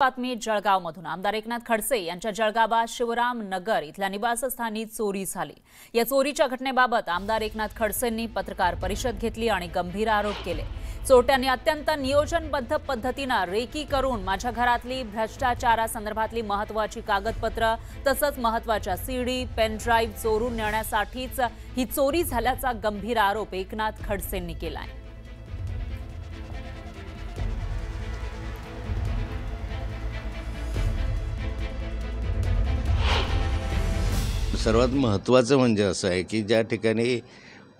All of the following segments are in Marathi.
बातमी जळगावमधून आमदार एकनाथ खडसे यांच्या जळगाव शिवराम नगर इथल्या निवासस्थानी चोरी झाली। या चोरीच्या घटनेबाबत आमदार एकनाथ खडसेंनी पत्रकार परिषद घेतली आणि गंभीर आरोप केले। चोरट्यांनी अत्यंत नियोजनबद्ध पद्धतीने रेकी करून माझ्या घरातली भ्रष्टाचारासंदर्भातली महत्त्वाची कागदपत्र तसंच महत्त्वाच्या सीडी पेन ड्राइव्ह चोरून नेण्यासाठीच ही चोरी झाल्याचा गंभीर आरोप एकनाथ खडसेंनी केला आहे। सर्वात महत्त्वाचं म्हणजे असं आहे की ज्या ठिकाणी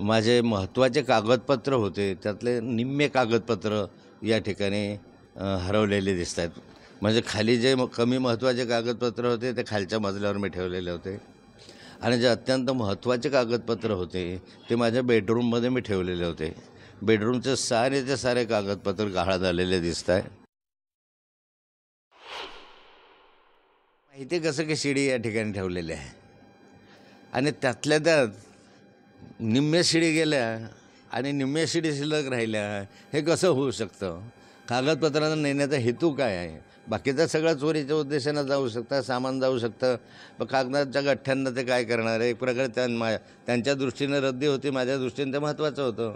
माझे महत्त्वाचे कागदपत्र होते त्यातले निम्मे कागदपत्र या ठिकाणी हरवलेले दिसत आहेत। म्हणजे खाली जे कमी महत्त्वाचे कागदपत्र होते ते खालच्या मजल्यावर मी ठेवलेले होते आणि जे अत्यंत महत्त्वाचे कागदपत्र होते ते माझ्या बेडरूममध्ये मी ठेवलेले होते। बेडरूमचे सारे कागदपत्र गहाळ झालेले दिसत आहे। माहिती कसं की शिडी या ठिकाणी ठेवलेली आहे आणि त्यातल्या त्यात निम्म्या शिडी गेल्या आणि निम्म्या शिडी शिल्लक राहिल्या, हे कसं होऊ शकतं? कागदपत्रांना नेण्याचा हेतू काय आहे? बाकीचा सगळा चोरीच्या उद्देशानं जाऊ शकतं, सामान जाऊ शकतं, पण कागदाच्या गठ्ठ्यांना ते काय करणार आहे? एक प्रकारे त्यांच्या दृष्टीने रद्दी होती, माझ्या दृष्टीने ते महत्त्वाचं होतं।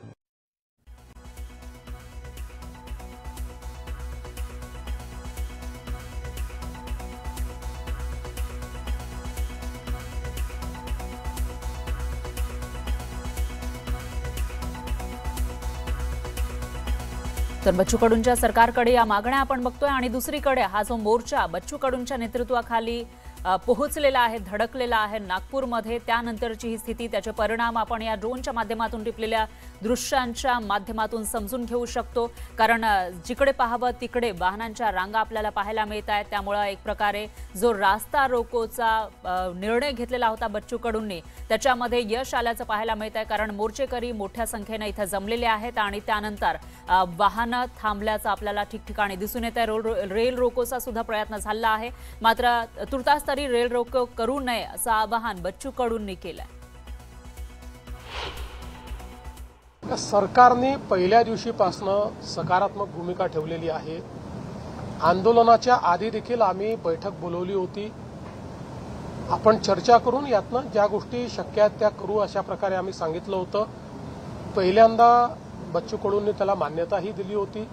तर बच्चू कडूंच्या सरकारकडे या मागण्या आपण बघतोय आणि दुसरीकडे हा जो मोर्चा बच्चू कडूंच्या नेतृत्वाखाली पोहोचलेला आहे, धडकलेला आहे नागपूरमध्ये, त्यानंतरची ही स्थिती, त्याचे परिणाम आपण या ड्रोनच्या माध्यमातून टिपलेल्या दृश्यांच्या माध्यमातून समजून घेऊ शकतो। कारण जिकडे पाहावं तिकडे वाहनांच्या रांगा आपल्याला पाहायला मिळत आहेत। त्यामुळे एक प्रकारे जो रास्ता रोकोचा निर्णय घेतलेला होता बच्चू कडूंनी त्याच्यामध्ये यश आल्याचं पाहायला मिळत आहे। कारण मोर्चेकरी मोठ्या संख्येने इथे जमलेले आहेत आणि त्यानंतर वाहनं थांबल्याचं आपल्याला ठिकठिकाणी दिसून येत आहे। रेल रोकोचा सुद्धा प्रयत्न झाला आहे, मात्र तुर्तास तरी रेल रोको करू नये असं आवाहन बच्चू कडूंनी केलंय। सरकारने पहिल्या दिवशीपासून सकारात्मक भूमिका ठेवलेली आहे। आंदोलनाच्या आधी देखील आम्ही बैठक बोलवली होती, आपण चर्चा करून यातनं ज्या गोष्टी शक्य आहेत त्या करू अशा प्रकारे आम्ही सांगितलं होतं। पहिल्यांदा बच्चू कडूंनी त्याला मान्यताही दिली होती।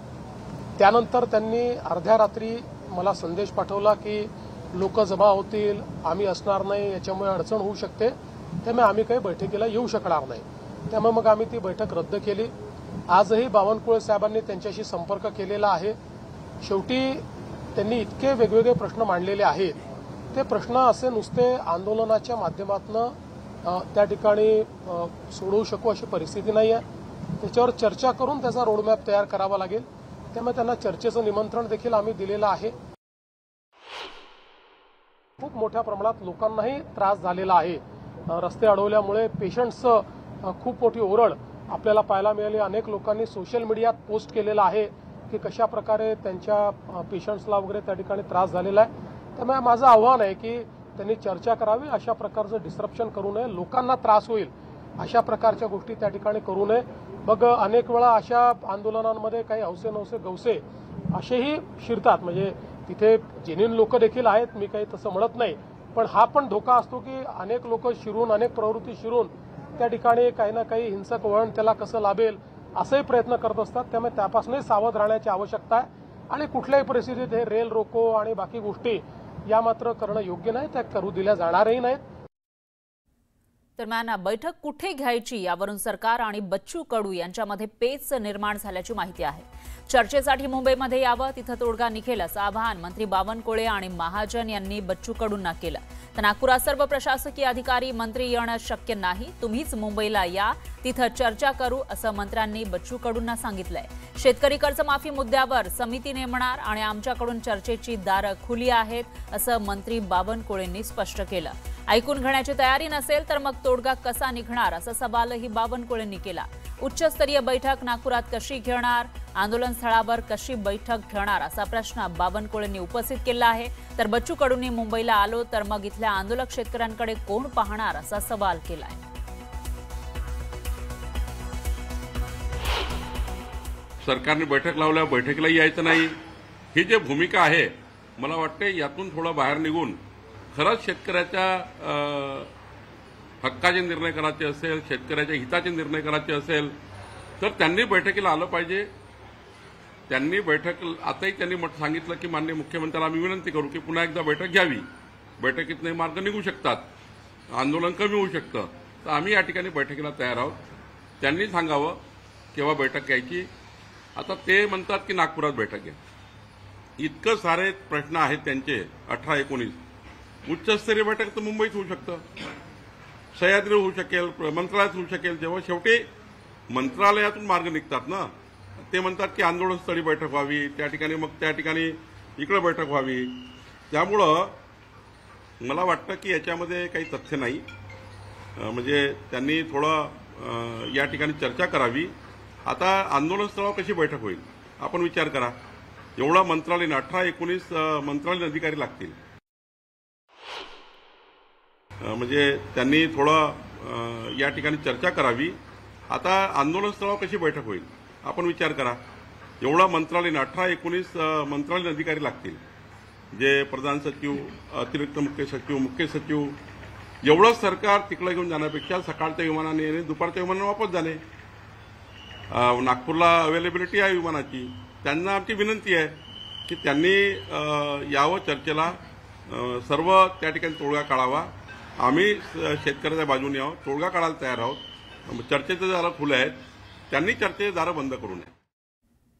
त्यानंतर त्यांनी अर्ध्या रात्री मला संदेश पाठवला की लोक जमा होतील, आम्ही असणार नाही, याच्यामुळे अडचण होऊ शकते, त्यामुळे आम्ही काही बैठकीला येऊ शकणार नाही। त्यामुळे मग आम्ही ती बैठक रद्द केली। आजही बावनकुळे साहेबांनी त्यांच्याशी संपर्क केलेला आहे। शेवटी त्यांनी इतके वेगवेगळे प्रश्न मांडलेले आहेत, ते प्रश्न असे नुसते आंदोलनाच्या माध्यमातून त्या ठिकाणी सोडवू शकू अशी परिस्थिती नाही आहे। त्याच्यावर चर्चा करून त्याचा रोडमॅप तयार करावा लागेल। त्यामुळे त्यांना चर्चेचं निमंत्रण देखील आम्ही दिलेलं आहे। खूप मोठ्या प्रमाणात लोकांनाही त्रास झालेला आहे। रस्ते अडवल्यामुळे पेशंट्सचं खूप मोठी ओरड आपल्याला पाहायला मिळाली। अनेक लोकांनी सोशल मीडियात पोस्ट केलेलं आहे की कशा प्रकारे त्यांच्या पेशंट्सला वगैरे त्या ठिकाणी त्रास झालेला आहे। त्यामुळे माझं आव्हान आहे की त्यांनी चर्चा करावी, अशा प्रकारचं डिस्ट्रप्शन करू नये, लोकांना त्रास होईल अशा प्रकारच्या गोष्टी त्या ठिकाणी करू नये। मग अनेक वेळा अशा आंदोलनांमध्ये काही हौसे नवसे गवसे असेही शिरतात, म्हणजे तिथे जेन्युइन लोक देखील आहेत, मी काही तसं म्हणत नाही, पण हा पण धोका असतो की अनेक लोक शिरून, अनेक प्रवृत्ती शिरून त्या ठिकाणी काही ना काही हिंसक वळण त्याला कसं लाभेल असेही प्रयत्न करत असतात। त्यामुळे त्यापासूनही सावध राहण्याची आवश्यकता आहे आणि कुठल्याही परिस्थितीत हे रेल रोको आणि बाकी गोष्टी या मात्र करणं योग्य नाही, त्या करू दिल्या जाणारही नाहीत। दरम्यान बैठक कुठे घ्यायची यावरून सरकार आणि बच्चू कडू यांच्यामध्ये पेच निर्माण झाल्याची माहिती आहे। चर्चेसाठी मुंबईमध्ये यावं, तिथं तोडगा निघेल असं आवाहन मंत्री बावनकुळे आणि महाजन यांनी बच्चू कडूंना केलं। तर नागपुरात सर्व प्रशासकीय अधिकारी मंत्री येणं शक्य नाही, तुम्हीच मुंबईला या, तिथं चर्चा करू असं मंत्र्यांनी बच्चू कडूंना सांगितलंय। शेतकरी कर्जमाफी मुद्द्यावर समिती नेमणार आणि आमच्याकडून चर्चेची दारं खुली आहेत असं मंत्री बावनकुळेंनी स्पष्ट केलं। ऐकून घेण्याची तयारी नसेल तर मग तोडगा कसा निघणार असा सवालही बावनकुळेंनी केला। उच्चस्तरीय बैठक नागपुरात कशी घेणार, आंदोलन स्थळावर कशी बैठक घेणार असा प्रश्न बावनकुळेंनी उपस्थित केला आहे। तर बच्चू कडूंनी मुंबईला आलो तर मग इथल्या आंदोलक शेतकऱ्यांकडे कोण पाहणार असा सवाल केलाय। सरकारने बैठक लावल्या, बैठकीला यायचं नाही, ही जी भूमिका आहे मला वाटते यातून थोडं बाहेर निघून खरंच शेतकऱ्याच्या हक्काचे निर्णय करायचे असेल, शेतकऱ्याच्या हिताचे निर्णय करायचे असेल तर त्यांनी बैठकीला आलं पाहिजे. त्यांनी आताही त्यांनी सांगितलं की माननीय मुख्यमंत्र्याला आम्ही विनंती करू की पुन्हा एकदा बैठक घ्यावी. बैठकीतले मार्ग निघू शकतात, आंदोलन कमी होऊ शकतं. तर आम्ही या ठिकाणी बैठकीला तयार आहोत. त्यांनी सांगावं केव्हा बैठक घ्यायची. आता ते म्हणतात की नागपुरात बैठक घ्या. इतकं सारे प्रश्न आहेत त्यांचे 18-19. उच्चस्तरीय बैठक तर मुंबईत होऊ शकतं, सह्याद्री होऊ शकेल, मंत्रालयात होऊ शकेल. जेव्हा शेवटी मंत्रालयातून मार्ग निघतात ना, ते म्हणतात की आंदोलनस्थळी बैठक व्हावी, त्या ठिकाणी इकडे बैठक व्हावी. त्यामुळं मला वाटतं की याच्यामध्ये काही तथ्य नाही. म्हणजे त्यांनी थोडं या ठिकाणी चर्चा करावी. आता आंदोलनस्थळावर कशी बैठक होईल आपण विचार करा. एवढा मंत्रालयाने 18-19 मंत्रालयीन अधिकारी लागतील. म्हणजे त्यांनी थोडं या ठिकाणी चर्चा करावी. आता आंदोलनस्थळावर कशी बैठक होईल आपण विचार करा. एवढा मंत्रालयाने 18-19 मंत्रालयीन अधिकारी लागतील. जे प्रधान सचिव, अतिरिक्त मुख्य सचिव एवढं सरकार तिकडे घेऊन जाण्यापेक्षा सकाळच्या विमानाने येणे, दुपारच्या विमानाने वापस जाणे. नागपूरला अवेलेबिलिटी आहे विमानाची. त्यांना आमची विनंती आहे की त्यांनी यावं चर्चेला. सर्व त्या ठिकाणी तोडगा काढावा. आम्ही शेतकऱ्याच्या बाजूने आहोत, तोडगा काढायला तयार आहोत. चर्चेचे दारं खुले आहेत. त्यांनी चर्चेचे दारं बंद करू नये.